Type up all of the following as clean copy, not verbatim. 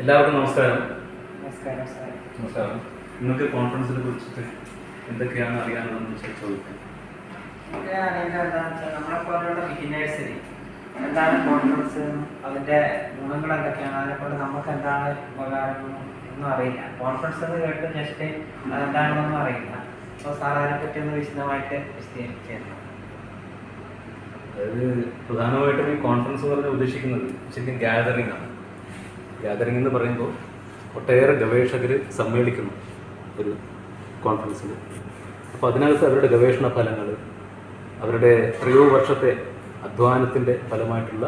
എല്ലാവർക്കും നമസ്കാരം. നമസ്കാരം. നിങ്ങൾക്ക് കോൺഫറൻസിനെ കുറിച്ചിട്ട് എന്തൊക്കെയാണ് അറിയാനുള്ളതെന്ന് ചോദിക്കാം. നമ്മളെ പോലെയുള്ള ബിഗിനേഴ്സിന് എന്താണ് കോൺഫറൻസ്, അതിൻ്റെ ഗുണങ്ങൾ എന്തൊക്കെയാണ്, അതിനെക്കൊണ്ട് നമുക്ക് എന്താണ് ഉപകാരങ്ങൾ ഒന്നും അറിയില്ല. കോൺഫറൻസ് എന്ന് കേട്ട് ജസ്റ്റ് അതെന്താണെന്നൊന്നും അറിയില്ല. അപ്പോൾ സാർ അതിനെപ്പറ്റി ഒന്ന് വിശദമായിട്ട് വിശദീകരിച്ചു. അതായത് പ്രധാനമായിട്ടും ഈ കോൺഫറൻസ് പറഞ്ഞ് ഉദ്ദേശിക്കുന്നത് ശരിക്കും ഗ്യാതറിംഗ് ആണ്. ഗ്യാതറിംഗ് എന്ന് പറയുമ്പോൾ ഒട്ടേറെ ഗവേഷകർ സമ്മേളിക്കുന്നു ഒരു കോൺഫറൻസിൽ. അപ്പോൾ അതിനകത്ത് അവരുടെ ഗവേഷണ ഫലങ്ങൾ, അവരുടെ എത്രയോ വർഷത്തെ അധ്വാനത്തിൻ്റെ ഫലമായിട്ടുള്ള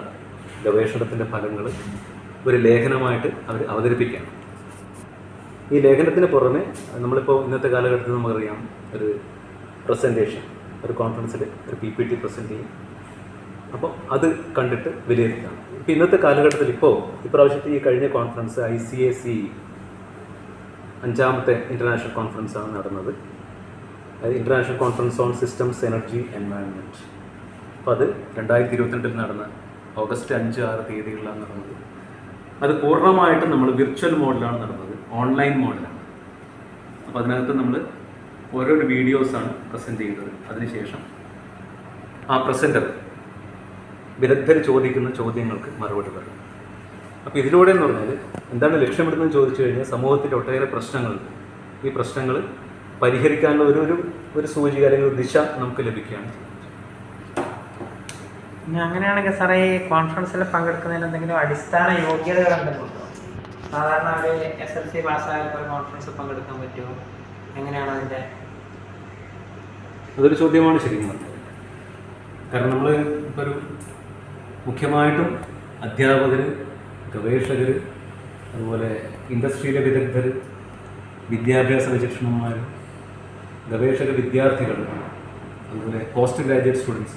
ഗവേഷണത്തിൻ്റെ ഫലങ്ങൾ ഒരു ലേഖനമായിട്ട് അവർ അവതരിപ്പിക്കുകയാണ്. ഈ ലേഖനത്തിന് പുറമെ നമ്മളിപ്പോൾ ഇന്നത്തെ കാലഘട്ടത്തിൽ നമുക്കറിയാം ഒരു പ്രസൻറ്റേഷൻ, ഒരു കോൺഫറൻസിൽ ഒരു PPT പ്രസൻറ്റ് ചെയ്യും. അപ്പോൾ അത് കണ്ടിട്ട് വിലയിരുത്താം. ഇപ്പോൾ ഇന്നത്തെ കാലഘട്ടത്തിൽ ഇപ്രാവശ്യത്തെ ഈ കഴിഞ്ഞ കോൺഫറൻസ് ICAC 5ാമത്തെ ഇൻ്റർനാഷണൽ കോൺഫറൻസാണ് നടന്നത്. International conference on systems, energy, environment. അപ്പോൾ അത് 2022 നടന്ന ഓഗസ്റ്റ് 5, 6 തീയതികളിലാണ് നടന്നത്. അത് പൂർണ്ണമായിട്ടും നമ്മൾ വിർച്വൽ മോഡിലാണ് നടന്നത്, ഓൺലൈൻ മോഡിലാണ്. അപ്പോൾ അതിനകത്ത് നമ്മൾ ഓരോരോ വീഡിയോസാണ് പ്രസൻറ്റ് ചെയ്തത്. അതിനുശേഷം ആ പ്രസൻറ്റർ വിദഗ്ധർ ചോദിക്കുന്ന ചോദ്യങ്ങൾക്ക് മറുപടി പറയും. അപ്പോൾ ഇതിലൂടെ എന്ന് പറഞ്ഞാൽ എന്താണ് ലക്ഷ്യമിടുന്നതെന്ന് ചോദിച്ചു കഴിഞ്ഞാൽ സമൂഹത്തിൻ്റെ ഒട്ടേറെ പ്രശ്നങ്ങളുണ്ട്. ഈ പ്രശ്നങ്ങൾ പരിഹരിക്കാനുള്ള ഒരു സൂചിക അല്ലെങ്കിൽ ഒരു ദിശ നമുക്ക് ലഭിക്കുകയാണ്. പിന്നെ അങ്ങനെയാണെങ്കിൽ സാറേ, ഈ കോൺഫറൻസിൽ പങ്കെടുക്കുന്നതിന് എന്തെങ്കിലും അടിസ്ഥാന യോഗ്യതകൾ എന്തെങ്കിലും ഉണ്ടോ? സാധാരണ ഒരു SLC പാസ്സായപ്പോൾ ഒരു കോൺഫറൻസിൽ പങ്കെടുക്കാൻ പറ്റുമോ? എങ്ങനെയാണ് അതിൻ്റെ? അതൊരു ചോദ്യമാണ് ശരിക്കും പറഞ്ഞത്. കാരണം നമ്മൾ ഇപ്പോൾ ഒരു മുഖ്യമായിട്ടും അധ്യാപകർ, ഗവേഷകർ, അതുപോലെ ഇൻഡസ്ട്രിയിലെ വിദഗ്ധർ, വിദ്യാഭ്യാസ വിചക്ഷണന്മാർ, ഗവേഷക വിദ്യാർത്ഥികൾ, അതുപോലെ പോസ്റ്റ് ഗ്രാജുവേറ്റ് സ്റ്റുഡൻസ്,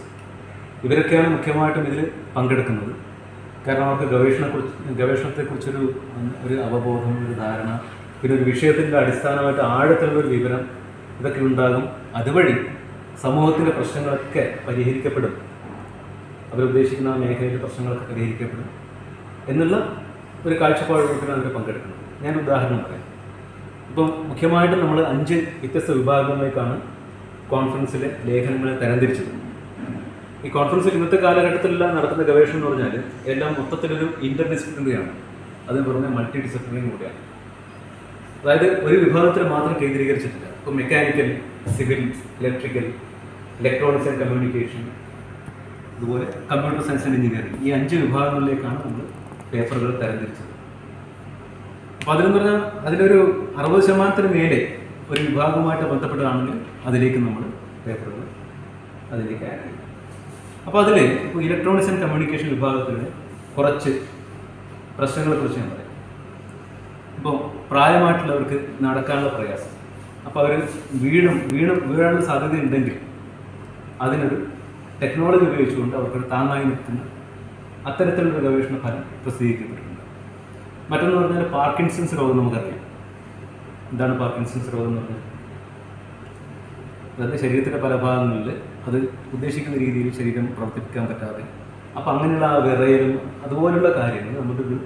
ഇവരൊക്കെയാണ് മുഖ്യമായിട്ടും ഇതിൽ പങ്കെടുക്കുന്നത്. കാരണം അവർക്ക് ഗവേഷണത്തെക്കുറിച്ചൊരു അവബോധം, ഒരു ധാരണ, പിന്നെ ഒരു വിഷയത്തിൻ്റെ അടിസ്ഥാനമായിട്ട് ആഴത്തിലുള്ളൊരു വിവരം ഇതൊക്കെ ഉണ്ടാകും. അതുവഴി സമൂഹത്തിൻ്റെ പ്രശ്നങ്ങളൊക്കെ പരിഹരിക്കപ്പെടും, അവരുദ്ദേശിക്കുന്ന മേഖലയിലെ പ്രശ്നങ്ങളൊക്കെ പരിഹരിക്കപ്പെടും എന്നുള്ള ഒരു കാഴ്ചപ്പാടുകൂടിയാണ് അവർ പങ്കെടുക്കുന്നത്. ഞാൻ ഉദാഹരണം പറയാം. ഇപ്പം മുഖ്യമായിട്ടും നമ്മൾ 5 വ്യത്യസ്ത വിഭാഗങ്ങളിലേക്കാണ് കോൺഫറൻസിലെ ലേഖനങ്ങളെ തരംതിരിച്ചത്. ഈ കോൺഫറൻസിൽ ഇന്നത്തെ കാലഘട്ടത്തിലെല്ലാം നടത്തുന്ന ഗവേഷണം എന്ന് പറഞ്ഞാൽ എല്ലാം മൊത്തത്തിലൊരു ഇൻ്റർഡിസിപ്ലിനറിയാണ്, അതിന് പുറമെ മൾട്ടി ഡിസിപ്ലിനറി കൂടിയാണ്. അതായത് ഒരു വിഭാഗത്തിൽ മാത്രം കേന്ദ്രീകരിച്ചിട്ടില്ല. ഇപ്പോൾ mechanical, civil, electrical, electronics and communication, അതുപോലെ കമ്പ്യൂട്ടർ സയൻസ് ആൻഡ് എഞ്ചിനീയറിംഗ്, ഈ 5 വിഭാഗങ്ങളിലേക്കാണ് നമ്മൾ പേപ്പറുകൾ തരംതിരിച്ചത്. അപ്പോൾ അതിലെന്ന് പറഞ്ഞാൽ അതിലൊരു 60% മേലെ ഒരു വിഭാഗവുമായിട്ട് ബന്ധപ്പെട്ടതാണെങ്കിൽ അതിലേക്ക് നമ്മൾ പേപ്പറുകൾ അതിലേക്ക് ആഡ് ചെയ്യും. അപ്പോൾ അതിൽ ഇപ്പോൾ ഇലക്ട്രോണിക്സ് ആൻഡ് കമ്മ്യൂണിക്കേഷൻ വിഭാഗത്തിൽ കുറച്ച് പ്രശ്നങ്ങളെക്കുറിച്ച് ഞാൻ പറയാം. ഇപ്പോൾ പ്രായമായിട്ടുള്ളവർക്ക് നടക്കാനുള്ള പ്രയാസം, അപ്പോൾ അവർ വീഴാനുള്ള സാധ്യതയുണ്ടെങ്കിൽ അതിനൊരു ടെക്നോളജി ഉപയോഗിച്ചുകൊണ്ട് അവർക്കൊരു താങ്ങായി നിൽക്കുന്ന അത്തരത്തിലുള്ള ഗവേഷണ ഫലം പ്രസിദ്ധീകരിക്കപ്പെട്ടിട്ടുണ്ട്. മറ്റൊന്ന് പറഞ്ഞാൽ പാർക്കിൻസൺസ് രോഗം. നമുക്കറിയാം എന്താണ് പാർക്കിൻസൺസ് രോഗം എന്ന് പറഞ്ഞാൽ. അതായത് ശരീരത്തിൻ്റെ പല ഭാഗങ്ങളിൽ അത് ഉദ്ദേശിക്കുന്ന രീതിയിൽ ശരീരം പ്രവർത്തിപ്പിക്കാൻ പറ്റാതെ, അപ്പോൾ അങ്ങനെയുള്ള ആ വിറയലും അതുപോലുള്ള കാര്യങ്ങൾ നമുക്കൊരു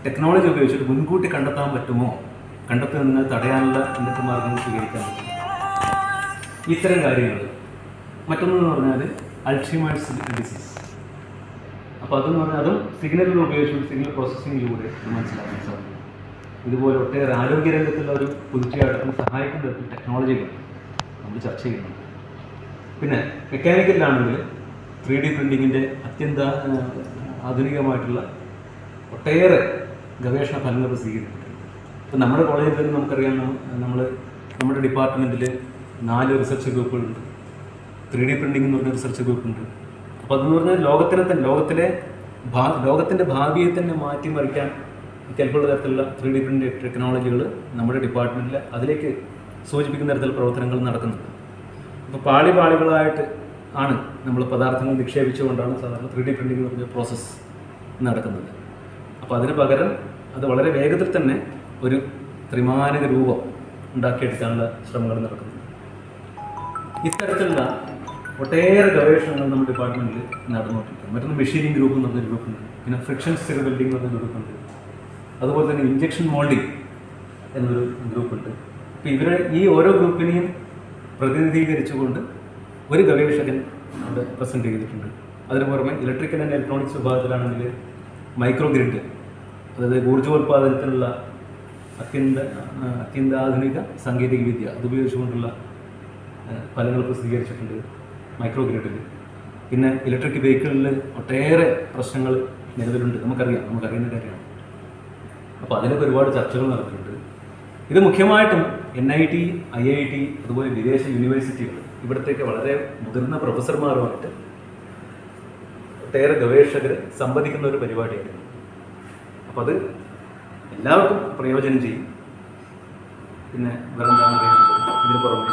ടെക്നോളജി ഉപയോഗിച്ചിട്ട് മുൻകൂട്ടി കണ്ടെത്താൻ പറ്റുമോ, കണ്ടെത്തുന്നതിന് തടയാനുള്ള എന്തൊക്കെ മാർഗങ്ങൾ സ്വീകരിക്കാൻ പറ്റും, ഇത്തരം കാര്യങ്ങൾ. മറ്റൊന്നെന്ന് പറഞ്ഞാൽ അൾഷിമേഴ്സ് ഡിസീസ്. അപ്പോൾ അതെന്ന് പറഞ്ഞാൽ അതും സിഗ്നലുകൾ ഉപയോഗിച്ചുകൊണ്ട് സിഗ്നൽ പ്രോസസ്സിങ്ങിലൂടെ മനസ്സിലാക്കാൻ സാധിക്കും. ഇതുപോലെ ഒട്ടേറെ ആരോഗ്യരംഗത്തുള്ള ഒരു പുതുച്ചയാട്ടത്തിന് സഹായിക്കുന്ന തരത്തിൽ ടെക്നോളജികൾ നമ്മൾ ചർച്ച ചെയ്യുന്നുണ്ട്. പിന്നെ മെക്കാനിക്കലിലാണെങ്കിൽ 3D പ്രിൻറ്റിങ്ങിൻ്റെ ആധുനികമായിട്ടുള്ള ഒട്ടേറെ ഗവേഷണ ഫലങ്ങൾ പ്രസിദ്ധീകരിക്കപ്പെട്ടിട്ടുണ്ട്. ഇപ്പോൾ നമ്മുടെ കോളേജിൽ തന്നെ നമുക്കറിയാം, നമ്മുടെ ഡിപ്പാർട്ട്മെൻറ്റിൽ 4 റിസർച്ച് ഗ്രൂപ്പുകളുണ്ട്. 3D പ്രിൻറ്റിംഗ് എന്ന് പറഞ്ഞ റിസർച്ച് ഗ്രൂപ്പുണ്ട്. അപ്പോൾ അതെന്ന് പറഞ്ഞാൽ ലോകത്തിൻ്റെ ഭാവിയെ തന്നെ മാറ്റിമറിക്കാൻ ചിലപ്പോൾ തരത്തിലുള്ള 3D പ്രിൻ്റ് ടെക്നോളജികൾ നമ്മുടെ ഡിപ്പാർട്ട്മെൻറ്റിൽ അതിലേക്ക് സൂചിപ്പിക്കുന്ന തരത്തിലുള്ള പ്രവർത്തനങ്ങൾ നടക്കുന്നുണ്ട്. അപ്പോൾ പാളികളായിട്ട് ആണ് നമ്മൾ പദാർത്ഥങ്ങൾ നിക്ഷേപിച്ചുകൊണ്ടാണ് സാധാരണ 3D പ്രിൻറ്റിംഗ് എന്ന് പറഞ്ഞ പ്രോസസ്സ് നടക്കുന്നത്. അപ്പോൾ അതിന് പകരം അത് വളരെ വേഗത്തിൽ തന്നെ ഒരു ത്രിമാനക രൂപം ഉണ്ടാക്കിയെടുക്കാനുള്ള ശ്രമങ്ങൾ നടക്കുന്നുണ്ട്. ഇത്തരത്തിലുള്ള ഒട്ടേറെ ഗവേഷണങ്ങൾ നമ്മുടെ ഡിപ്പാർട്ട്മെൻറ്റിൽ നടന്നുകൊണ്ടിരിക്കുന്നു. മറ്റൊന്ന് മെഷീനിങ് ഗ്രൂപ്പ് എന്ന് പറഞ്ഞൊരു ഗ്രൂപ്പുണ്ട്, പിന്നെ ഫ്രിക്ഷൻ സ്റ്റിർ വെൽഡിംഗ് എന്ന് പറഞ്ഞൊരു ഗ്രൂപ്പുണ്ട്, അതുപോലെ തന്നെ ഇഞ്ചക്ഷൻ മോൾഡിംഗ് എന്നൊരു ഗ്രൂപ്പുണ്ട്. അപ്പോൾ ഇവരെ ഈ ഓരോ ഗ്രൂപ്പിനെയും പ്രതിനിധീകരിച്ചുകൊണ്ട് ഒരു ഗവേഷകൻ അവിടെ പ്രസൻറ്റ് ചെയ്തിട്ടുണ്ട്. അതിന് പുറമെ ഇലക്ട്രിക്കൽ ആൻഡ് ഇലക്ട്രോണിക്സ് വിഭാഗത്തിലാണെങ്കിൽ മൈക്രോ ഗ്രിഡ്, അതായത് ഊർജ്ജോൽപാദനത്തിനുള്ള അത്യന്താധുനിക സാങ്കേതിക വിദ്യ അതുപയോഗിച്ചുകൊണ്ടുള്ള ഫലങ്ങൾ പ്രസിദ്ധീകരിച്ചിട്ടുണ്ട് മൈക്രോ ഗ്രിഡിൽ. പിന്നെ ഇലക്ട്രിക് വെഹിക്കിളിൽ ഒട്ടേറെ പ്രശ്നങ്ങൾ നിലവിലുണ്ട്, നമുക്കറിയുന്ന കാര്യമാണ്. അപ്പോൾ അതിലൊക്കെ ഒരുപാട് ചർച്ചകൾ നടത്തിയിട്ടുണ്ട്. ഇത് മുഖ്യമായിട്ടും NIT, IIT അതുപോലെ വിദേശ യൂണിവേഴ്സിറ്റികൾ ഇവിടത്തേക്ക് വളരെ മുതിർന്ന പ്രൊഫസർമാരുമായിട്ട് ഒട്ടേറെ ഗവേഷകർ സംവദിക്കുന്ന ഒരു പരിപാടിയായിരുന്നു. അപ്പോൾ അത് എല്ലാവർക്കും പ്രയോജനം ചെയ്യും. പിന്നെ വേറെന്താണ് ഇതിന് പുറമെ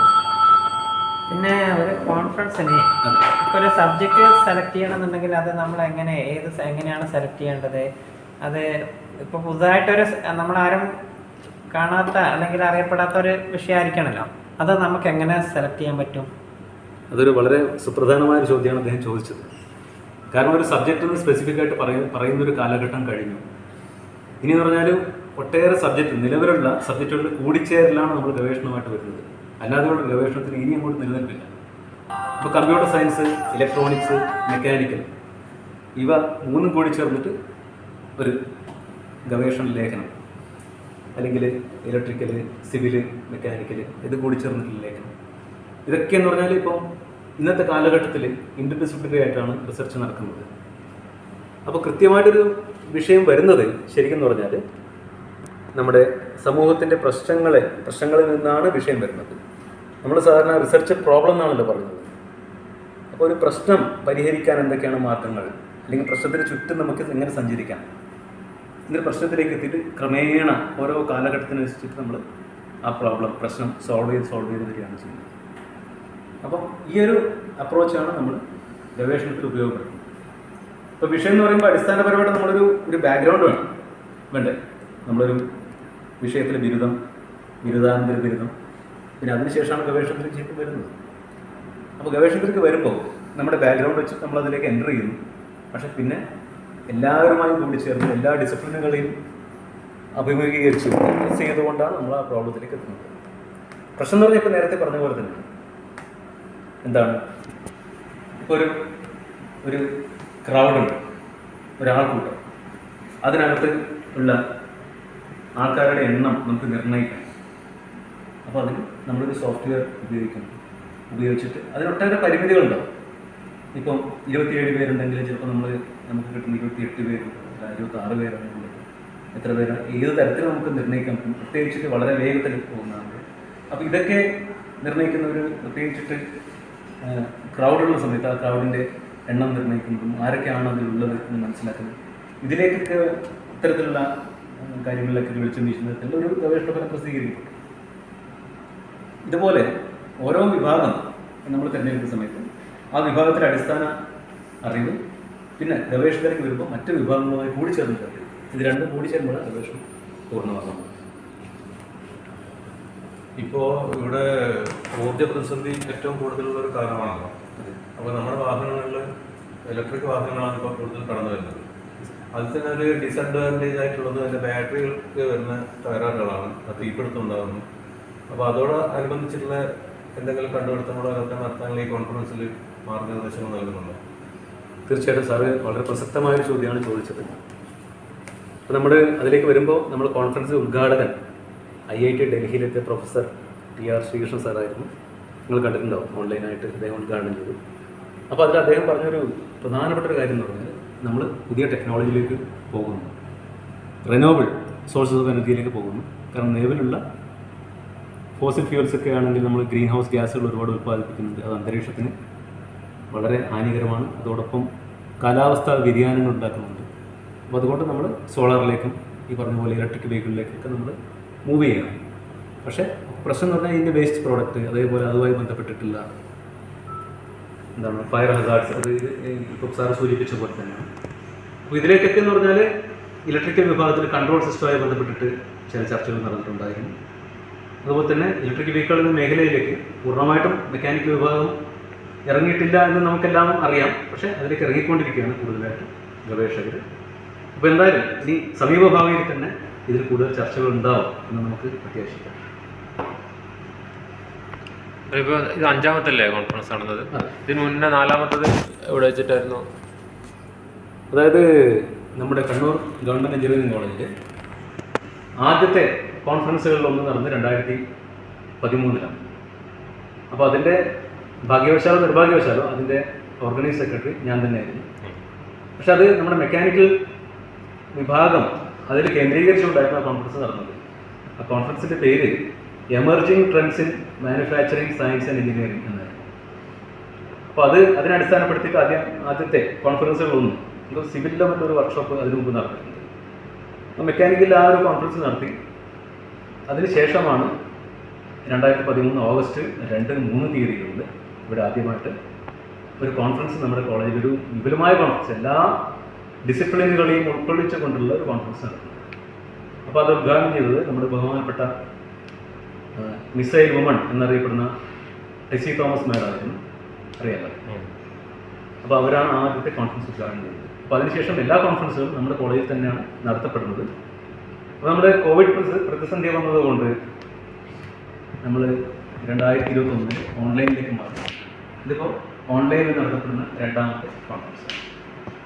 പിന്നെ ഒരു കോൺഫറൻസിന് ഇപ്പോൾ ഒരു സബ്ജക്റ്റ് സെലക്ട് ചെയ്യണമെന്നുണ്ടെങ്കിൽ അത് നമ്മൾ എങ്ങനെയാണ് സെലക്ട് ചെയ്യേണ്ടത്? അത് ഇപ്പോൾ പുതുതായിട്ടൊരു നമ്മളാരും കാണാത്ത അല്ലെങ്കിൽ അറിയപ്പെടാത്ത ഒരു വിഷയമായിരിക്കണമല്ലോ, അത് നമുക്ക് എങ്ങനെ സെലക്ട് ചെയ്യാൻ പറ്റും? അതൊരു വളരെ സുപ്രധാനമായ ചോദ്യമാണ് അദ്ദേഹം ചോദിച്ചത്. കാരണം ഒരു സബ്ജക്റ്റിന് സ്പെസിഫിക് ആയിട്ട് പറയുന്നൊരു കാലഘട്ടം കഴിഞ്ഞു. ഇനി പറഞ്ഞാൽ ഒട്ടേറെ നിലവിലുള്ള സബ്ജക്റ്റുകളുടെ കൂടിച്ചേരലാണ് നമ്മൾ ഗവേഷണമായിട്ട് വരുന്നത്. അല്ലാതെയുള്ള ഗവേഷണത്തിന് ഇനി അങ്ങോട്ട് നിലനിൽപ്പില്ല. ഇപ്പോൾ കമ്പ്യൂട്ടർ സയൻസ്, ഇലക്ട്രോണിക്സ്, മെക്കാനിക്കൽ ഇവ മൂന്നും കൂടി ചേർന്നിട്ട് ഒരു ഗവേഷണ ലേഖനം, അല്ലെങ്കിൽ ഇലക്ട്രിക്കൽ, സിവിൽ, മെക്കാനിക്കൽ ഇത് കൂടി ചേർന്നിട്ടുള്ള ലേഖനം, ഇതൊക്കെ എന്ന് പറഞ്ഞാൽ ഇപ്പം ഇന്നത്തെ കാലഘട്ടത്തിൽ ഇൻ്റർഡിസിപ്ലിനറി ആയിട്ടാണ് റിസർച്ച് നടക്കുന്നത്. അപ്പോൾ കൃത്യമായിട്ടൊരു വിഷയം വരുന്നത് ശരിക്കും പറഞ്ഞാൽ നമ്മുടെ സമൂഹത്തിൻ്റെ പ്രശ്നങ്ങളിൽ നിന്നാണ് വിഷയം വരുന്നത്. നമ്മൾ സാധാരണ റിസർച്ച് പ്രോബ്ലം എന്നാണല്ലോ പറയുന്നത്. അപ്പോൾ ഒരു പ്രശ്നം പരിഹരിക്കാൻ എന്തൊക്കെയാണ് മാർഗങ്ങൾ, അല്ലെങ്കിൽ പ്രശ്നത്തിന് ചുറ്റും നമുക്ക് എങ്ങനെ സഞ്ചരിക്കാം, എന്നൊരു പ്രശ്നത്തിലേക്ക് എത്തിയിട്ട് ക്രമേണ ഓരോ കാലഘട്ടത്തിനനുസരിച്ചിട്ട് നമ്മൾ ആ പ്രശ്നം സോൾവ് ചെയ്ത് വരികയാണ് ചെയ്യുന്നത്. അപ്പം ഈ ഒരു അപ്രോച്ചാണ് നമ്മൾ ഗവേഷണത്തിൽ ഉപയോഗപ്പെടുത്തുന്നത്. ഇപ്പോൾ വിഷയം എന്ന് പറയുമ്പോൾ അടിസ്ഥാനപരമായിട്ട് നമ്മളൊരു ബാക്ക്ഗ്രൗണ്ട് വേണ്ടേ? നമ്മളൊരു വിഷയത്തിൽ ബിരുദാനന്തര ബിരുദം, പിന്നെ അതിനുശേഷമാണ് ഗവേഷണത്തിലേക്ക് ശരിക്കും വരുന്നത്. അപ്പോൾ ഗവേഷണത്തിലേക്ക് വരുമ്പോൾ നമ്മുടെ ബാക്ക്ഗ്രൗണ്ട് വെച്ച് നമ്മളതിലേക്ക് എൻ്റർ ചെയ്യുന്നു. പക്ഷെ പിന്നെ എല്ലാവരുമായും കൂടി ചേർന്ന് എല്ലാ ഡിസിപ്ലിനുകളെയും അഭിമുഖീകരിച്ച് ചെയ്തുകൊണ്ടാണ് നമ്മൾ ആ പ്രോബ്ലത്തിലേക്ക് എത്തുന്നത്. പ്രശ്നം എന്ന് പറഞ്ഞാൽ ഇപ്പോൾ നേരത്തെ പറഞ്ഞ പോലെ തന്നെ എന്താണ്, ഇപ്പോൾ ഒരു ക്രൗഡുണ്ട്, ഒരാൾക്കൂട്ടം, അതിനകത്ത് ഉള്ള ആൾക്കാരുടെ എണ്ണം നമുക്ക് നിർണ്ണയിക്കണം. അപ്പോൾ അതിന് നമ്മളൊരു സോഫ്റ്റ്വെയർ ഉപയോഗിച്ചിട്ട് അതിനൊട്ടേറെ പരിമിതികളുണ്ടാവും. ഇപ്പം 27 പേരുണ്ടെങ്കിൽ ചിലപ്പോൾ നമുക്ക് കിട്ടുന്ന 28 പേര്, 26 പേരാണെങ്കിൽ എത്ര പേരാണ്, ഏത് തരത്തിൽ നമുക്ക് നിർണ്ണയിക്കാൻ പറ്റും. പ്രത്യേകിച്ചിട്ട് വളരെ വേഗത്തിൽ പോകുന്നതാണ്. അപ്പോൾ ഇതൊക്കെ നിർണ്ണയിക്കുന്നവർ പ്രത്യേകിച്ചിട്ട് ക്രൗഡുള്ള സമയത്ത് ആ ക്രൗഡിൻ്റെ എണ്ണം നിർണ്ണയിക്കുന്നതും ആരൊക്കെയാണ് അതിലുള്ളത് എന്ന് മനസ്സിലാക്കുന്നത്, ഇതിലേക്കൊക്കെ ഇത്തരത്തിലുള്ള കാര്യങ്ങളിലൊക്കെ വെളിച്ചം വീശുന്നതിൽ ഒരു ഗവേഷണഫലം പ്രസിദ്ധീകരിക്കപ്പെട്ടു. ഇതുപോലെ ഓരോ വിഭാഗം നമ്മൾ തിരഞ്ഞെടുക്കുന്ന സമയത്ത് ആ വിഭാഗത്തിലെ അടിസ്ഥാന അറിവ് പിന്നെ ഗവേഷണത്തിലേക്ക് വരുമ്പോൾ മറ്റു വിഭാഗങ്ങളുമായി കൂടിച്ചേർന്നിട്ട് അറിവ്, ഇത് രണ്ടും കൂടിച്ചേരുമ്പോഴാണ് ഗവേഷണം പൂർണ്ണമാകുന്നത്. ഇപ്പോൾ ഇവിടെ ഊർജ്ജ പ്രതിസന്ധി ഏറ്റവും കൂടുതലുള്ള ഒരു കാലമാണല്ലോ. അപ്പോൾ നമ്മുടെ വാഹനങ്ങളിൽ ഇലക്ട്രിക് വാഹനങ്ങളാണ് ഇപ്പോൾ കൂടുതൽ കടന്നു വരുന്നത്. അതിൽ തന്നെ ഒരു ഡിസഡ്വാൻറ്റേജ് ആയിട്ടുള്ളത് അതിൻ്റെ ബാറ്ററികൾക്ക് വരുന്ന തകരാറുകളാണ്, അത് തീപിടുത്തം ഉണ്ടാകുന്നു. അപ്പോൾ അതോടനുബന്ധിച്ചിട്ടുള്ള എന്തെങ്കിലും കണ്ടുപിടുത്തങ്ങളോ അതൊക്കെ നടത്താനുള്ള ഈ കോൺഫറൻസിൽ മാർഗനിർദ്ദേശങ്ങൾ നൽകുന്നുണ്ടോ? തീർച്ചയായിട്ടും സാറ് വളരെ പ്രസക്തമായൊരു ചോദ്യമാണ് ചോദിച്ചത്. അപ്പോൾ നമ്മൾ അതിലേക്ക് വരുമ്പോൾ നമ്മൾ കോൺഫറൻസ് ഉദ്ഘാടകൻ IIT ഡൽഹിയിലെത്തിയ പ്രൊഫസർ TR ശ്രീകൃഷ്ണൻ സാറായിരുന്നു. നിങ്ങൾ കണ്ടിട്ടുണ്ടാവും, ഓൺലൈനായിട്ട് അദ്ദേഹം ഉദ്ഘാടനം ചെയ്തു. അപ്പോൾ അതിൽ അദ്ദേഹം പറഞ്ഞൊരു പ്രധാനപ്പെട്ട ഒരു കാര്യം എന്ന് പറഞ്ഞാൽ നമ്മൾ പുതിയ ടെക്നോളജിയിലേക്ക് പോകുന്നു, റിന്യൂവബിൾ സോഴ്സസ് ഓഫ് എനർജിയിലേക്ക് പോകുന്നു. കാരണം നിലവിലുള്ള ഫോസിൽ ഫ്യൂൽസ് ഒക്കെ ആണെങ്കിൽ നമ്മൾ ഗ്രീൻ ഹൗസ് ഗ്യാസുകൾ ഒരുപാട് ഉൽപ്പാദിപ്പിക്കുന്നുണ്ട്, അത് അന്തരീക്ഷത്തിന് വളരെ ഹാനികരമാണ്. അതോടൊപ്പം കാലാവസ്ഥാ വ്യതിയാനങ്ങൾ ഉണ്ടാക്കുന്നുണ്ട്. അപ്പോൾ അതുകൊണ്ട് നമ്മൾ സോളാറിലേക്കും ഈ പറഞ്ഞ പോലെ ഇലക്ട്രിക് വെഹിക്കിളിലേക്കൊക്കെ നമ്മൾ മൂവ് ചെയ്യണം. പക്ഷേ പ്രശ്നം എന്ന് പറഞ്ഞാൽ ഇതിൻ്റെ വേസ്റ്റ് പ്രോഡക്റ്റ്, അതേപോലെ അതുമായി ബന്ധപ്പെട്ടിട്ടുള്ള ഫയർ ഹസാർഡ്സ്, അത് ഇപ്പോൾ സാറ് സൂചിപ്പിച്ച പോലെ തന്നെയാണ്. അപ്പോൾ ഇതിലേക്കൊക്കെ എന്ന് പറഞ്ഞാൽ ഇലക്ട്രിക്കൽ വിഭാഗത്തിൽ കൺട്രോൾ സിസ്റ്റവുമായി ബന്ധപ്പെട്ടിട്ട് ചില ചർച്ചകൾ നടന്നിട്ടുണ്ടായിരുന്നു. അതുപോലെ തന്നെ ഇലക്ട്രിക് വെഹിക്കിൾ എന്ന മേഖലയിലേക്ക് പൂർണ്ണമായിട്ടും മെക്കാനിക്കൽ വിഭാഗം ഇറങ്ങിയിട്ടില്ല എന്ന് നമുക്കെല്ലാം അറിയാം. പക്ഷേ അതിലേക്ക് ഇറങ്ങിക്കൊണ്ടിരിക്കുകയാണ് കൂടുതലായിട്ട് ഗവേഷകർ. അപ്പോൾ എന്തായാലും ഇനി സമീപഭാവിയിൽ തന്നെ ഇതിൽ കൂടുതൽ ചർച്ചകൾ ഉണ്ടാവും എന്ന് നമുക്ക് പ്രത്യാശിക്കാം. ഇപ്പോൾ ഇത് 5ാമത്തല്ലേ കോൺഫറൻസ് നടന്നത്? ഇതിന് മുന്നേ 4ാമത്തത് എവിടെ വെച്ചിട്ടായിരുന്നു? അതായത് നമ്മുടെ കണ്ണൂർ ഗവൺമെൻറ് എഞ്ചിനീയറിംഗ് കോളേജിൽ ആദ്യത്തെ കോൺഫറൻസുകളിലൊന്ന് നടന്ന് 2013-ലാണ്. അപ്പോൾ അതിൻ്റെ ഭാഗ്യവശാലോ നിർഭാഗ്യവശാലോ അതിൻ്റെ ഓർഗനൈസ് സെക്രട്ടറി ഞാൻ തന്നെയായിരുന്നു. പക്ഷെ അത് നമ്മുടെ മെക്കാനിക്കൽ വിഭാഗം അതിൽ കേന്ദ്രീകരിച്ചുകൊണ്ടായിരുന്നു ആ കോൺഫറൻസ് നടന്നത്. ആ കോൺഫറൻസിൻ്റെ പേര് emerging trends in manufacturing science and engineering എന്നായിരുന്നു. അപ്പോൾ അതിനടിസ്ഥാനപ്പെടുത്തിയിട്ട് ആദ്യത്തെ കോൺഫറൻസുകളൊന്നും എന്തോ സിവിലിലോ മറ്റൊരു വർക്ക്ഷോപ്പ് അതിനു മുമ്പ് നടത്തിയിട്ടുണ്ട്. അപ്പോൾ മെക്കാനിക്കലിൽ ആ ഒരു കോൺഫറൻസ് നടത്തി. അതിനുശേഷമാണ് 2013 ഓഗസ്റ്റ് 2-3 തീയതികളിൽ ഇവിടെ ആദ്യമായിട്ട് ഒരു കോൺഫറൻസ് നമ്മുടെ കോളേജിൽ, ഒരു വിപുലമായ കോൺഫറൻസ്, എല്ലാ ഡിസിപ്ലിനുകളെയും ഉൾക്കൊള്ളിച്ചുകൊണ്ടുള്ള ഒരു കോൺഫറൻസ് നടത്തുന്നത്. അപ്പോൾ അത് ഉദ്ഘാടനം ചെയ്തത് നമ്മുടെ ബഹുമാനപ്പെട്ട മിസൈൽ വുമൺ എന്നറിയപ്പെടുന്ന ടെസി തോമസ് മാഡമായിരുന്നു, അറിയാമല്ലോ. അപ്പോൾ അവരാണ് ആദ്യത്തെ കോൺഫറൻസ് ഉദ്ഘാടനം ചെയ്തത്. അപ്പോൾ അതിനുശേഷം എല്ലാ കോൺഫറൻസുകളും നമ്മുടെ കോളേജിൽ തന്നെയാണ് നടത്തപ്പെടുന്നത്. അപ്പോൾ നമ്മുടെ കോവിഡ് പ്രതിസന്ധി വന്നതുകൊണ്ട് നമ്മൾ 2021 ഓൺലൈനിലേക്ക് മാറി. ഇതിപ്പോൾ ഓൺലൈനിൽ നടത്തപ്പെടുന്ന 2ാമത്തെ കോൺഫറൻസ്.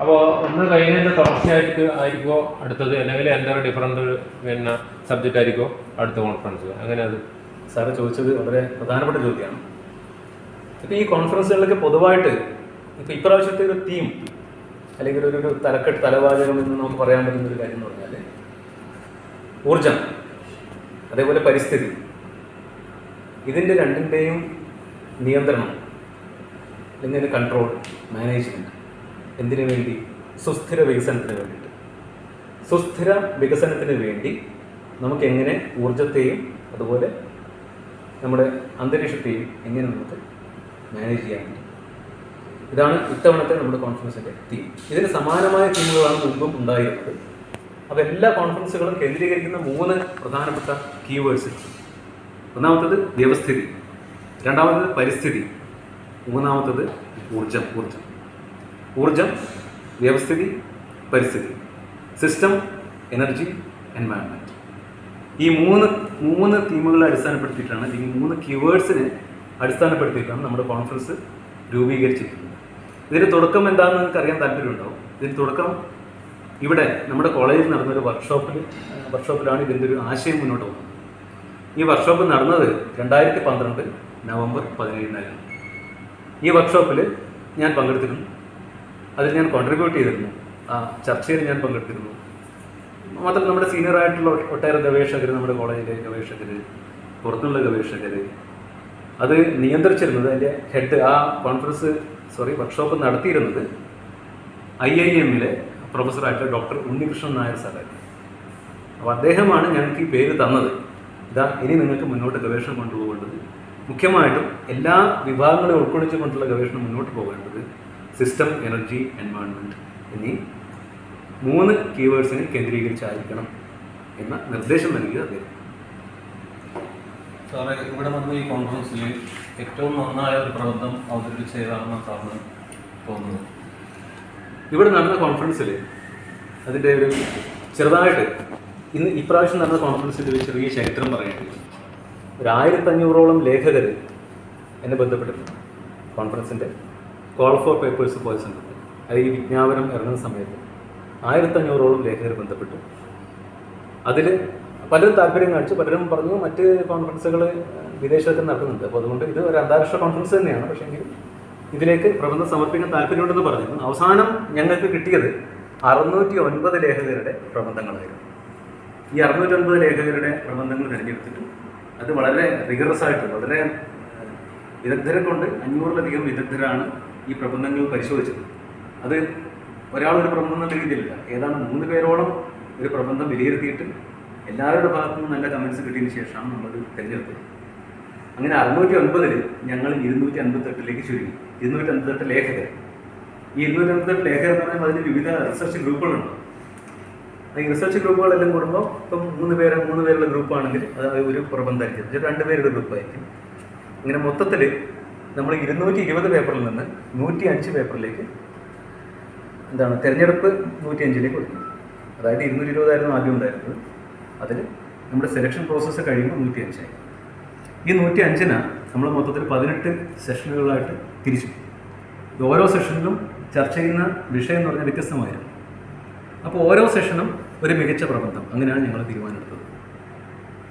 അപ്പോൾ ഒന്ന് കഴിഞ്ഞതിൻ്റെ തുടർച്ചയായിട്ട് ആയിരിക്കുമോ അടുത്തത്, അല്ലെങ്കിൽ എന്താണ് ഡിഫറൻറ്റ് പിന്നെ സബ്ജക്റ്റ് ആയിരിക്കുമോ അടുത്ത കോൺഫറൻസ്? അങ്ങനെ അത് സാറ് ചോദിച്ചത് വളരെ പ്രധാനപ്പെട്ട ചോദ്യമാണ്. ഇപ്പോൾ ഈ കോൺഫറൻസുകളിലൊക്കെ പൊതുവായിട്ട് ഇപ്പോൾ ഇപ്രാവശ്യത്തെ ഒരു തീം അല്ലെങ്കിൽ ഒരു തലവാചകം എന്ന് നമുക്ക് പറയാൻ പറ്റുന്ന ഒരു കാര്യം എന്ന് പറഞ്ഞാൽ ഊർജം, അതേപോലെ പരിസ്ഥിതി, ഇതിൻ്റെ രണ്ടിൻ്റെയും നിയന്ത്രണം അല്ലെങ്കിൽ കൺട്രോൾ, മാനേജ്മെൻറ്റ്, എന്തിനു വേണ്ടി? സുസ്ഥിര വികസനത്തിന് വേണ്ടിയിട്ട്. സുസ്ഥിര വികസനത്തിന് വേണ്ടി നമുക്ക് എങ്ങനെ ഊർജത്തെയും അതുപോലെ നമ്മുടെ അന്തരീക്ഷത്തെയും എങ്ങനെ നമുക്ക് മാനേജ് ചെയ്യാൻ പറ്റും. ഇതാണ് ഇത്തവണത്തെ നമ്മുടെ കോൺഫറൻസിൻ്റെ തീം. ഇതിന് സമാനമായ തീമുകളാണ് മുൻപും ഉണ്ടായിരുന്നത്. അപ്പോൾ എല്ലാ കോൺഫറൻസുകളും കേന്ദ്രീകരിക്കുന്ന 3 പ്രധാനപ്പെട്ട കീവേഡ്സ്. ഒന്നാമത്തത് വ്യവസ്ഥിതി, രണ്ടാമത്തത് പരിസ്ഥിതി, മൂന്നാമത്തത് ഊർജം, വ്യവസ്ഥിതി, പരിസ്ഥിതി, സിസ്റ്റം, എനർജി, എൻവയൺമെൻറ്റ്. ഈ മൂന്ന് തീമുകളെ അടിസ്ഥാനപ്പെടുത്തിയിട്ടാണ്, ഈ 3 കീവേഡ്സിനെ അടിസ്ഥാനപ്പെടുത്തിയിട്ടാണ് നമ്മുടെ കോൺഫറൻസ് രൂപീകരിച്ചിരിക്കുന്നത്. ഇതിൻ്റെ തുടക്കം എന്താണെന്ന് നിങ്ങൾക്ക് അറിയാൻ താല്പര്യമുണ്ടാവും. ഇതിൻ്റെ തുടക്കം ഇവിടെ നമ്മുടെ കോളേജിൽ നടന്നൊരു വർക്ക്ഷോപ്പിലാണ് ഇതിൻ്റെ ഒരു ആശയം മുന്നോട്ട് പോകുന്നത്. ഈ വർക്ക്ഷോപ്പ് നടന്നത് 2012 നവംബർ 17-നായിരുന്നു. ഈ വർക്ക്ഷോപ്പിൽ ഞാൻ പങ്കെടുത്തിരുന്നു. അതിൽ ഞാൻ കോൺട്രിബ്യൂട്ട് ചെയ്തിരുന്നു. ആ ചർച്ചയിൽ ഞാൻ പങ്കെടുത്തിരുന്നു. മാത്രം നമ്മുടെ സീനിയറായിട്ടുള്ള ഒട്ടേറെ ഗവേഷകർ, നമ്മുടെ കോളേജിലെ ഗവേഷകർ, പുറത്തുള്ള ഗവേഷകർ, അത് നിയന്ത്രിച്ചിരുന്നത്, അതിൻ്റെ ഹെഡ്, ആ വർക്ക്ഷോപ്പ് നടത്തിയിരുന്നത് IIM-ലെ പ്രൊഫസറായിട്ടുള്ള ഡോക്ടർ ഉണ്ണികൃഷ്ണൻ നായർ സാറായിരുന്നു. അപ്പോൾ അദ്ദേഹമാണ് ഞങ്ങൾക്ക് ഈ പേര് തന്നത്. ഇനി നിങ്ങൾക്ക് മുന്നോട്ട് ഗവേഷണം കൊണ്ടുപോകേണ്ടത്, മുഖ്യമായിട്ടും എല്ലാ വിഭാഗങ്ങളെ ഉൾക്കൊള്ളിച്ചുകൊണ്ടുള്ള ഗവേഷണം മുന്നോട്ട് പോകേണ്ടത് സിസ്റ്റം, എനർജി, എൻവയൺമെൻറ്റ് എന്നീ 3 കീവേഡ്സിനെ കേന്ദ്രീകരിച്ചായിരിക്കണം എന്ന നിർദ്ദേശം നൽകിയത് അദ്ദേഹം. സാറേ, ഇവിടെ വന്ന ഈ കോൺഫറൻസിൽ ഏറ്റവും നന്നായ ഒരു പ്രബന്ധം അവതരിപ്പിച്ച ഏതാണെന്ന് സാറിന് തോന്നുന്നു? ഇവിടെ നടന്ന കോൺഫറൻസിൽ അതിൻ്റെ ഒരു ചെറുതായിട്ട് ഇപ്രാവശ്യം നടന്ന കോൺഫറൻസിൻ്റെ ഒരു ചെറിയ ചരിത്രം പറയേണ്ടത്, ഒരു 1500ഓളം ലേഖകർ എന്നെ ബന്ധപ്പെട്ടിട്ടുണ്ട്. കോൺഫറൻസിൻ്റെ കോൾ ഫോർ പേപ്പേഴ്സ് പോയ സമയത്ത്, അത് ഈ വിജ്ഞാപനം ഇറങ്ങുന്ന സമയത്ത് 1500ഓളം ലേഖകർ ബന്ധപ്പെട്ടു. അതിൽ പലരും താല്പര്യം കാണിച്ചു, പലരും പറഞ്ഞു മറ്റ് കോൺഫറൻസുകൾ വിദേശത്ത് നടക്കുന്നുണ്ട്, അപ്പോൾ അതുകൊണ്ട് ഇത് ഒരു അന്താരാഷ്ട്ര കോൺഫറൻസ് തന്നെയാണ്, പക്ഷേ എങ്കിലും ഇതിലേക്ക് പ്രബന്ധം സമർപ്പിക്കാൻ താല്പര്യമുണ്ടെന്ന് പറഞ്ഞിരുന്നു. അവസാനം ഞങ്ങൾക്ക് കിട്ടിയത് 609 ലേഖകരുടെ പ്രബന്ധങ്ങളായിരുന്നു. ഈ 609 ലേഖകരുടെ പ്രബന്ധങ്ങൾ തിരഞ്ഞെടുത്തിട്ട് അത് വളരെ റിഗറസ് ആയിട്ട്, വളരെ വിദഗ്ധരെ കൊണ്ട് 500-ലധികം വിദഗ്ധരാണ് ഈ പ്രബന്ധങ്ങൾ പരിശോധിച്ചത്. അത് ഒരാളൊരു പ്രബന്ധം എന്ന രീതിയിലില്ല, ഏതാണ്ട് 3 പേരോളം ഒരു പ്രബന്ധം വിലയിരുത്തിയിട്ട് എല്ലാവരുടെ ഭാഗത്തു നിന്നും നല്ല കമൻസ് കിട്ടിയതിന് ശേഷമാണ് നമ്മളത് തിരഞ്ഞെടുത്തത്. അങ്ങനെ 609-ൽ ഞങ്ങൾ 258-ലേക്ക് ചുരുങ്ങി. 258 ലേഖകർ. ഈ 258 ലേഖകർ എന്ന് പറയുമ്പോൾ അതിന് വിവിധ റിസർച്ച് ഗ്രൂപ്പുകളുണ്ട്. ഈ റിസർച്ച് ഗ്രൂപ്പുകളെല്ലാം കൂടുമ്പോൾ ഇപ്പം 3 പേരുള്ള ഗ്രൂപ്പാണെങ്കിൽ അത് ഒരു പ്രബന്ധമായിരിക്കും, 2 പേരുടെ ഗ്രൂപ്പായിരിക്കും. ഇങ്ങനെ മൊത്തത്തിൽ നമ്മൾ 220 പേപ്പറിൽ നിന്ന് 105 പേപ്പറിലേക്ക് എന്താണ് തിരഞ്ഞെടുപ്പ് 105ലേക്ക് കൊടുക്കും. അതായത് 220 ആദ്യം ഉണ്ടായിരുന്നത്. അതിൽ നമ്മുടെ സെലക്ഷൻ പ്രോസസ്സ് കഴിയുമ്പോൾ 105 ആയി. ഈ 105 നമ്മൾ മൊത്തത്തിൽ 18 സെഷനുകളായിട്ട് തിരിച്ചു. ഓരോ സെഷനിലും ചർച്ച ചെയ്യുന്ന വിഷയം എന്ന് പറഞ്ഞാൽ വ്യത്യസ്തമായിരുന്നു. അപ്പോൾ ഓരോ സെഷനും ഒരു മികച്ച പ്രബന്ധം, അങ്ങനെയാണ് ഞങ്ങൾ തീരുമാനമെടുത്തത്.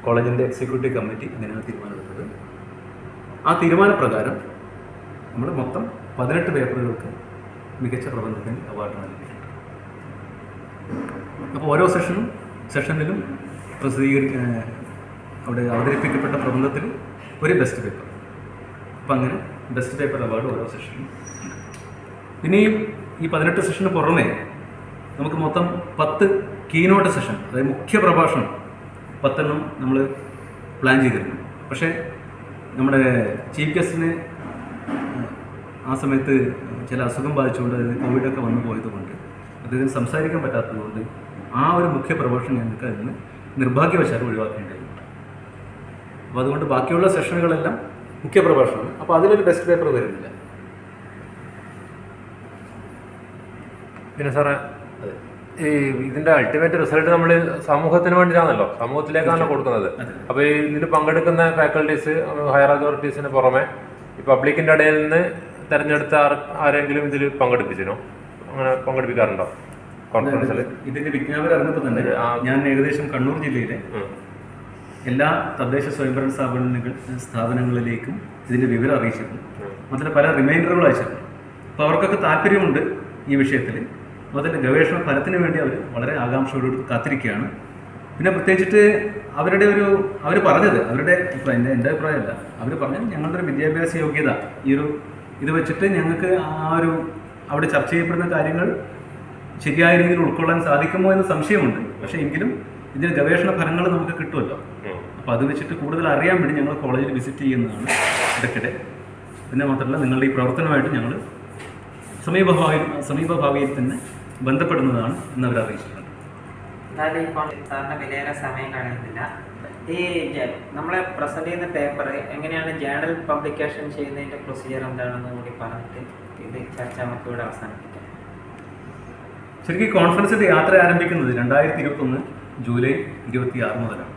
കോളേജിൻ്റെ എക്സിക്യൂട്ടീവ് കമ്മിറ്റി അങ്ങനെയാണ് തീരുമാനമെടുത്തത്. ആ തീരുമാനപ്രകാരം നമ്മൾ മൊത്തം 18 പേപ്പറുകൾക്ക് മികച്ച പ്രബന്ധത്തിന് അവാർഡ് നൽകിയിട്ടുണ്ട്. അപ്പോൾ ഓരോ സെഷനിലും അവിടെ അവതരിപ്പിക്കപ്പെട്ട പ്രബന്ധത്തിൽ ഒരു ബെസ്റ്റ് പേപ്പർ. അപ്പം അങ്ങനെ ബെസ്റ്റ് പേപ്പർ അവാർഡ് ഓരോ സെഷനും. ഇനിയും ഈ 18 സെഷന് പുറമെ നമുക്ക് മൊത്തം 10 കീനോട്ട് സെഷൻ, അതായത് മുഖ്യ പ്രഭാഷണം 10 നമ്മൾ പ്ലാൻ ചെയ്തിരുന്നു. പക്ഷേ നമ്മുടെ ചീഫ് ഗസ്റ്റിന് ആ സമയത്ത് ചില അസുഖം ബാധിച്ചുകൊണ്ട്, അതായത് കോവിഡൊക്കെ വന്നു പോയതുകൊണ്ട് അദ്ദേഹത്തിന് സംസാരിക്കാൻ പറ്റാത്തതുകൊണ്ട് ആ ഒരു മുഖ്യ പ്രഭാഷണം ഞങ്ങൾക്ക് അതിന് നിർഭാഗ്യവശാൽ ഒഴിവാക്കേണ്ടതുണ്ട്. അപ്പോൾ അതുകൊണ്ട് ബാക്കിയുള്ള സെഷനുകളെല്ലാം മുഖ്യ പ്രഭാഷണം. അപ്പോൾ അതിലൊരു ബെസ്റ്റ് പേപ്പർ വരുന്നില്ല. പിന്നെ സാറേ, ഈ ഇതിന്റെ അൾട്ടിമേറ്റ് റിസൾട്ട് നമ്മൾ സമൂഹത്തിന് വേണ്ടിയിട്ടാണല്ലോ, സമൂഹത്തിലേക്കാണല്ലോ കൊടുക്കുന്നത്. അപ്പോൾ ഈ ഇതിൽ പങ്കെടുക്കുന്ന ഫാക്കൽറ്റീസ്, ഹയർ അതോറിറ്റീസിന് പുറമെ ഈ പബ്ലിക്കിന്റെ ഇടയിൽ നിന്ന് തെരഞ്ഞെടുത്ത ആരെങ്കിലും ഇതിൽ പങ്കെടുപ്പിച്ചിനോ? അങ്ങനെ പങ്കെടുപ്പിക്കാറുണ്ടോ കോൺഫറൻസിൽ? ഇതിന്റെ വിജ്ഞാപനം ഇറങ്ങുമ്പോൾ തന്നെ ഞാൻ ഏകദേശം കണ്ണൂർ ജില്ലയിലെ എല്ലാ തദ്ദേശ സ്വയംഭരണ സ്ഥാപനങ്ങളിലേക്കും ഇതിന്റെ വിവരം അറിയിച്ചിരുന്നു. മാത്രമല്ല പല റിമൈൻഡറുകൾ അയച്ചിരുന്നു. അപ്പോൾ അവർക്കൊക്കെ താല്പര്യമുണ്ട് ഈ വിഷയത്തിൽ. അപ്പോൾ അതിൻ്റെ ഗവേഷണ ഫലത്തിന് വേണ്ടി അവർ വളരെ ആകാംക്ഷയോട് കാത്തിരിക്കുകയാണ്. പിന്നെ പ്രത്യേകിച്ചിട്ട് അവർ പറഞ്ഞത്, എൻ്റെ അഭിപ്രായമല്ല, അവർ പറഞ്ഞത് ഞങ്ങളുടെ ഒരു വിദ്യാഭ്യാസ യോഗ്യത ഇത് വെച്ചിട്ട് ഞങ്ങൾക്ക് അവിടെ ചർച്ച ചെയ്യപ്പെടുന്ന കാര്യങ്ങൾ ശരിയായ രീതിയിൽ ഉൾക്കൊള്ളാൻ സാധിക്കുമോ എന്ന് സംശയമുണ്ട്. പക്ഷേ എങ്കിലും ഇതിന് ഗവേഷണ ഫലങ്ങൾ നമുക്ക് കിട്ടുമല്ലോ. അപ്പോൾ അത് വെച്ചിട്ട് കൂടുതൽ അറിയാൻ വേണ്ടി ഞങ്ങൾ കോളേജിൽ വിസിറ്റ് ചെയ്യുന്നതാണ് ഇടയ്ക്കിടെ. പിന്നെ മാത്രമല്ല നിങ്ങളുടെ ഈ പ്രവർത്തനമായിട്ട് ഞങ്ങൾ സമീപഭാവിയിൽ തന്നെ ബന്ധപ്പെടുന്നതാണ് എന്നവർ അറിയിച്ചിട്ടുണ്ട്. എന്നാലും ഇപ്പോൾ സാറിൻ്റെ വിലയേറെ സമയം കളയുന്നില്ല. ഈ നമ്മളെ പ്രസൻറ്റ് ചെയ്യുന്ന പേപ്പർ എങ്ങനെയാണ് ജേണൽ പബ്ലിക്കേഷൻ ചെയ്യുന്നതിൻ്റെ പ്രൊസീജിയർ എന്താണെന്ന് കൂടി പറഞ്ഞിട്ട് ഇത് ചർച്ച നമുക്ക് ഇവിടെ അവസാനിപ്പിക്കാം. ശരിക്കും കോൺഫറൻസിൻ്റെ യാത്ര ആരംഭിക്കുന്നത് 2021 ജൂലൈ 26 മുതലാണ്.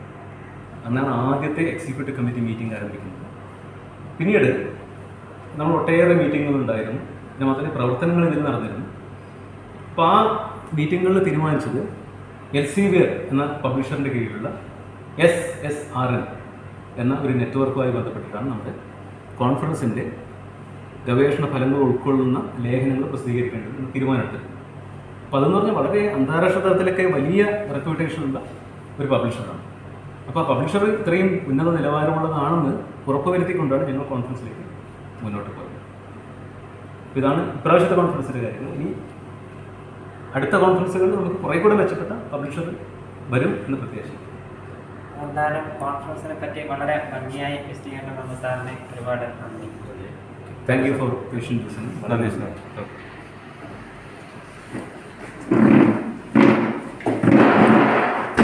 അന്നാണ് ആദ്യത്തെ എക്സിക്യൂട്ടീവ് കമ്മിറ്റി മീറ്റിംഗ് ആരംഭിക്കുന്നത്. പിന്നീട് നമ്മൾ ഒട്ടേറെ മീറ്റിങ്ങുകളുണ്ടായിരുന്നു. പിന്നെ മാത്രമേ പ്രവർത്തനങ്ങൾ ഇതിൽ നടന്നിരുന്നു. അപ്പോൾ ആ മീറ്റിങ്ങുകളിൽ തീരുമാനിച്ചത് എൽസീവിയർ എന്ന പബ്ലിഷറിൻ്റെ കീഴിലുള്ള SSRN എന്ന ഒരു നെറ്റ്വർക്കുമായി ബന്ധപ്പെട്ടിട്ടാണ് നമ്മുടെ കോൺഫറൻസിൻ്റെ ഗവേഷണ ഫലങ്ങൾ ഉൾക്കൊള്ളുന്ന ലേഖനങ്ങൾ പ്രസിദ്ധീകരിക്കേണ്ടത് തീരുമാനമെടുത്തത്. അപ്പോൾ അതെന്ന് പറഞ്ഞാൽ വളരെ അന്താരാഷ്ട്ര തലത്തിലൊക്കെ വലിയ റെപ്യൂട്ടേഷനുള്ള ഒരു പബ്ലിഷറാണ്. അപ്പോൾ ആ പബ്ലിഷർ ഇത്രയും ഉന്നത നിലവാരമുള്ളതാണെന്ന് ഉറപ്പുവരുത്തിക്കൊണ്ടാണ് ഞങ്ങൾ കോൺഫറൻസിലേക്ക് മുന്നോട്ട് പോയത്. ഇതാണ് ഇപ്രാവശ്യത്തെ കോൺഫറൻസിൻ്റെ കാര്യങ്ങൾ. ഇനി അടുത്ത കോൺഫറൻസുകളിൽ നമുക്ക് കുറേ കൂടെ മെച്ചപ്പെട്ട പബ്ലിഷർ വരും എന്ന് പ്രത്യാശിക്കും. എന്തായാലും കോൺഫറൻസിനെ പറ്റി വളരെ ഭംഗിയായി വിശദീകരണം തന്ന സാറിന് ഒരുപാട് നന്ദി. Thank you for patience. നന്ദി സാർ.